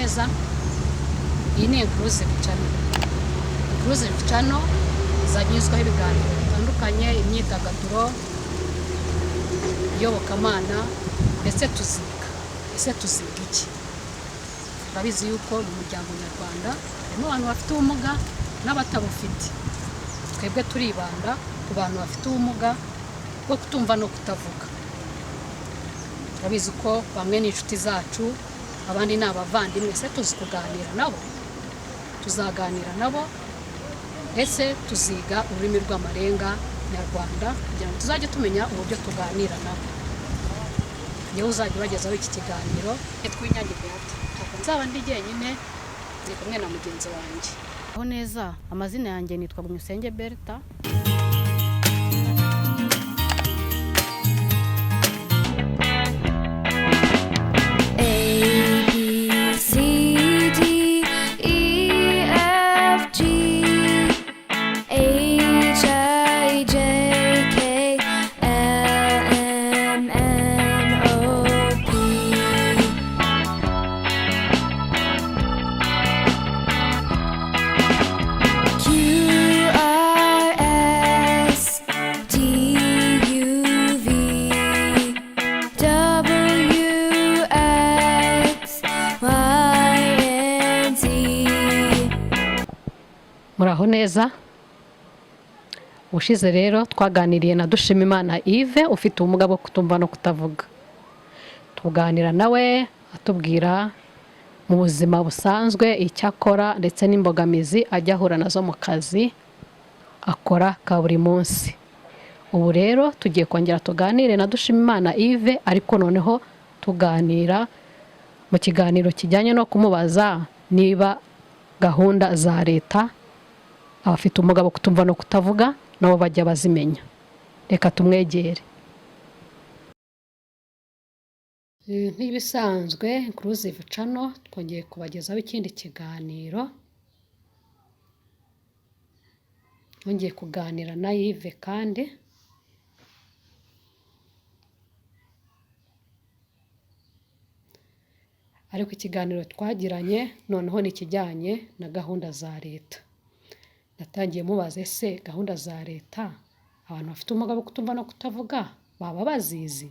neza. Iyi ni inclusive channel. Inclusive channel zanyuzwaho ibiganiro bitandukanye, imyidagaduro, iyobokamana, ndetse tuziga iki. Turabizi yuko mu muryango nyarwanda harimo abantu bafite ubumuga n'abatabufite. Twebwe turibanda ku bantu bafite ubumuga bwo kutumva no kutavuga. Turabizi ko bamwe ni inshuti zacu, abandi ni abavandimwe, se tuzi kuganira nabo. Tuzaganira nabo ndetse tuziga ururimi rw'amarenga nyarwanda kugira ngo tuzajye tumenya uburyo tuganira nabo. Yewe uzajya ubagezaho iki kiganiro tw'Inyange Leta. Nzaba ndi jyenyine ndi kumwe na mugenzi wanjye. Aho neza, amazina yanjye nitwa Musenge Leta. Muraho neza. Ushize rero twaganiriye na Dushimimana Yves ufite ubumuga bwo kutumva no kutavuga. Tuganira nawe atubwira mu buzima busanzwe icyo akora ndetse n'imbogamizi ajya ahura nazo mu kazi akora ka buri munsi. Ubu rero tugiye kongera tuganire na Dushimimana Yves, ariko noneho tuganira mu kiganiro kijyanye no kumubaza niba gahunda za leta abafite ubumuga bwo kutumva no kutavuga nabo bajya bazimenya. Reka tumwegere. Nk'ibisanzwe inclusive channel twongeye kubagezaho ikindi kiganiro. Twongeye kuganira na Yves kandi ariko ikiganiro twagiranye noneho ni kijyanye na gahunda za leta. Natangiye mubaza ese gahunda za leta abantu bafite ubumuga bwo kutumva no kutavuga baba bazizi?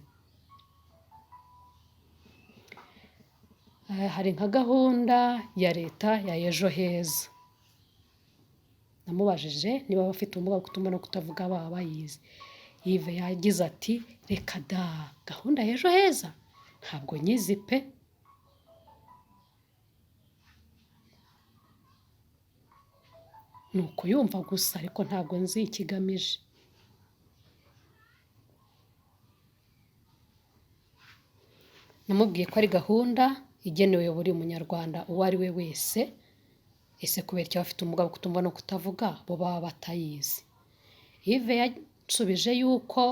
Hari nka gahunda ya leta ya ejo heza. Namubajije niba bafite ubumuga bwo kutumva no kutavuga baba bayizi. Yves yagize ati reka da, gahunda ya ejo heza ntabwo nyizi pe. Nuko yumva gusa ariko ntabwo nzi ikigamije. Namubwiye ko ari gahunda igenewe buri munyarwanda uwo ari we wese. Ese kubera icyo bafite ubumuga bwo kutumva no kutavuga bo baba batayizi? Yves yansubije yuko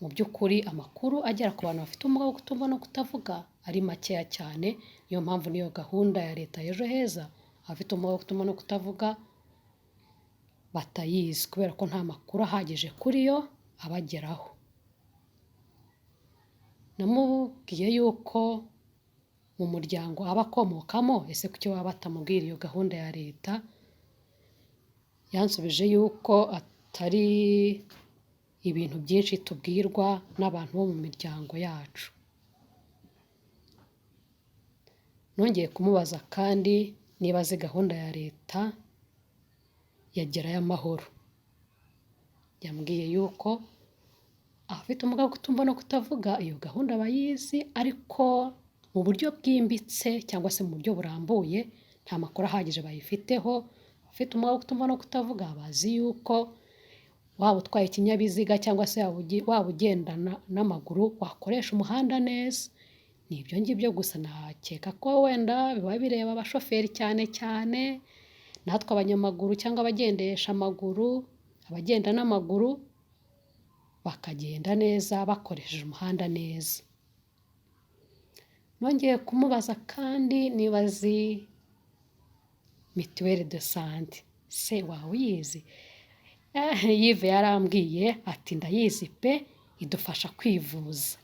mu by'ukuri amakuru agera ku bantu bafite ubumuga bwo kutumva no kutavuga ari makeya cyane. Niyo mpamvu niyo gahunda ya leta y'ejo heza abafite ubumuga bwo kutumva no kutavuga batayizi, kubera ko nta makuru ahagije kuri yo abageraho. Namubwiye yuko mu muryango aba akomokamo, ese kuki baba batamubwira iyo gahunda ya leta? Yansubije yuko atari ibintu byinshi tubwirwa n'abantu bo mu miryango yacu. Nongeye kumubaza kandi niba azi gahunda ya leta ya Gerayo Amahoro. Yambwiye yuko abafite ubumuga bwo kutumva no kutavuga iyo gahunda bayizi, ariko mu buryo bwimbitse cyangwa se mu buryo burambuye nta makuru ahagije bayifiteho. Abafite ubumuga bwo kutumva no kutavuga bazi yuko waba utwaye ikinyabiziga cyangwa se waba ugenda n'amaguru wakoresha umuhanda neza. Ni ibyo ngibyo gusa. Nakeka ko wenda biba bireba abashoferi cyane cyane, natwe abanyamaguru cyangwa abagendesha amaguru, abagenda n'amaguru bakagenda neza bakoresheje umuhanda neza. Nongeye kumubaza kandi niba azi mituweli de sante. Se waba uyizi? Yves yarambwiye ati ndayizi pe, idufasha kwivuza.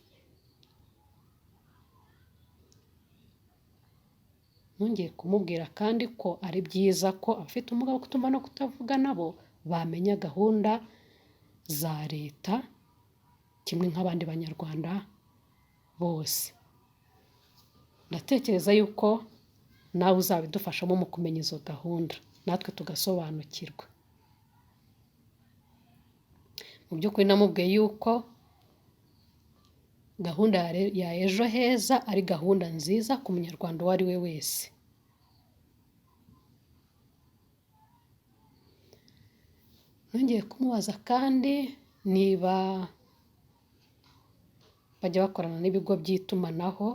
nongeye kumubwira kandi ko ari byiza ko abafite ubumuga bwo kutumva no kutavuga nabo bamenya gahunda za leta kimwe nk'abandi banyarwanda bose. Ndatekereza yuko nawe uzabidufashamo mu kumenya izo gahunda natwe tugasobanukirwa. Mu by'ukuri namubwiye yuko gahunda ya ejo heza ari gahunda nziza ku munyarwanda uwo ari we wese. Nongeye kumubaza kandi niba bajya bakorana n'ibigo by'itumanaho,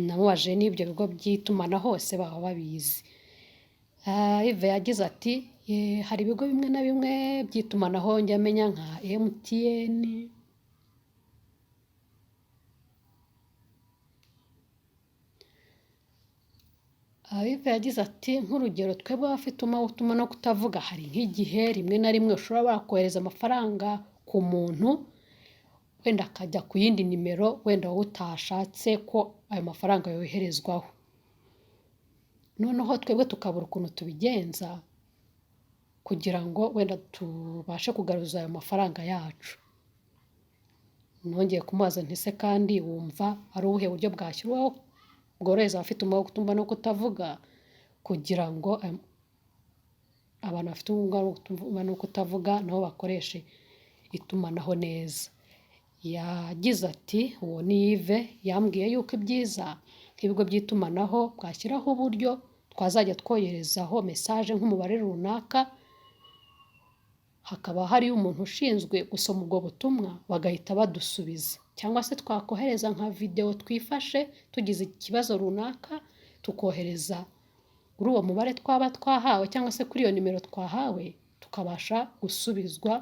namubaje n'ibyo bigo by'itumanaho hose baba babizi. Ive yagize ati hari ibigo bimwe na bimwe by'itumanaho njya menya nka MTN, Ive yagize ati nk'urugero twebwe abafite ubumuga no kutavuga hari nk'igihe rimwe na rimwe ushobora kohereza amafaranga ku muntu wenda akajya ku yindi nimero wenda wowe utashatse ko ayo mafaranga yoherezwaho, noneho twebwe tukabura ukuntu tubigenza kugira ngo wenda tubashe kugaruza ayo mafaranga yacu. Nongeye kumubaza nti se kandi wumva ari ubuhe buryo bwashyirwaho bworohereza abafite ubumuga bwo kutumva no kutavuga kugira ngo abantu bafite ubumuga bwo kutumva no kutavuga nabo bakoreshe itumanaho neza. Yagize ati uwo ni Ive yambwiye yuko ibyiza nk'ibigo by'itumanaho bwashyiraho uburyo twazajya twoherezaho mesaje nk'umubare runaka, hakaba hariyo umuntu ushinzwe gusoma ubwo butumwa bagahita badusubiza, cyangwa se twakohereza nka videwo twifashe tugize ikibazo runaka tukohereza kuri uwo mubare twaba twahawe cyangwa se kuri iyo nimero twahawe tukabasha gusubizwa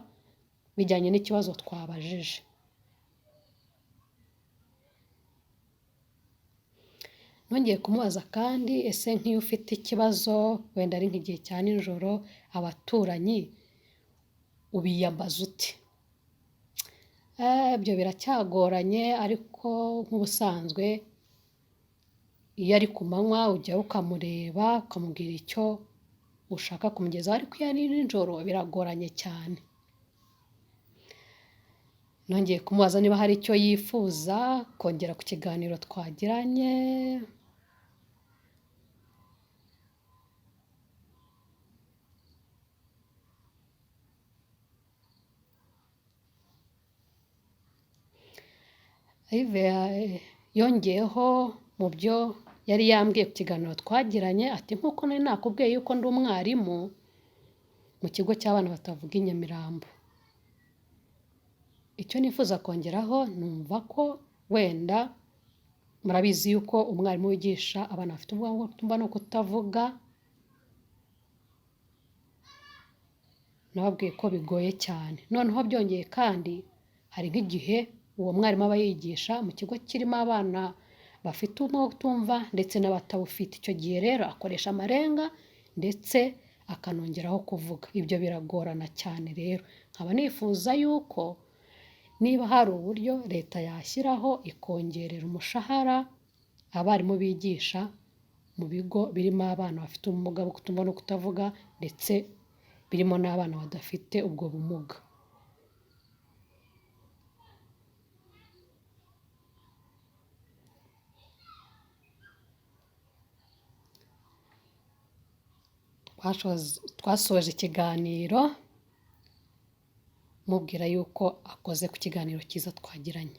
bijyanye n'ikibazo twabajije. Nongeye kumubaza kandi ese nk'iyo ufite ikibazo wenda ari nk'igihe cya nijoro abaturanyi ubiyambaza ute? Ibyo biracyagoranye ariko nk'ubusanzwe iyo ari ku manywa ujyayo ukamureba ukamubwira icyo ushaka kumugezaho, ariko iyo ari nijoro biragoranye cyane. Nongeye kumubaza niba hari icyo yifuza kongera ku kiganiro twagiranye. Ive yongeyeho mu byo yari yambwiye ku kiganiro twagiranye ati nk'uko nari nakubwiye yuko ndi umwarimu mu kigo cy'abana batavuga i Nyamirambo, icyo nifuza kongeraho numva ko wenda murabizi yuko umwarimu wigisha abana bafite ubumuga bwo kutumva no kutavuga nababwiye ko bigoye cyane, noneho byongeye kandi hari nk'igihe uwo mwarimu aba yigisha mu kigo kirimo abana bafite ubumuga bwo kutumva ndetse n'abatabufite, icyo gihe rero akoresha amarenga ndetse akanongeraho kuvuga, ibyo biragorana cyane. Rero nkaba nifuza yuko niba hari uburyo leta yashyiraho ikongerera umushahara abarimu bigisha mu bigo birimo abana bafite ubumuga bwo kutumva no kutavuga ndetse birimo n'abana badafite ubwo bumuga. Twasoje ikiganiro mubwira yuko akoze ku kiganiro cyiza twagiranye.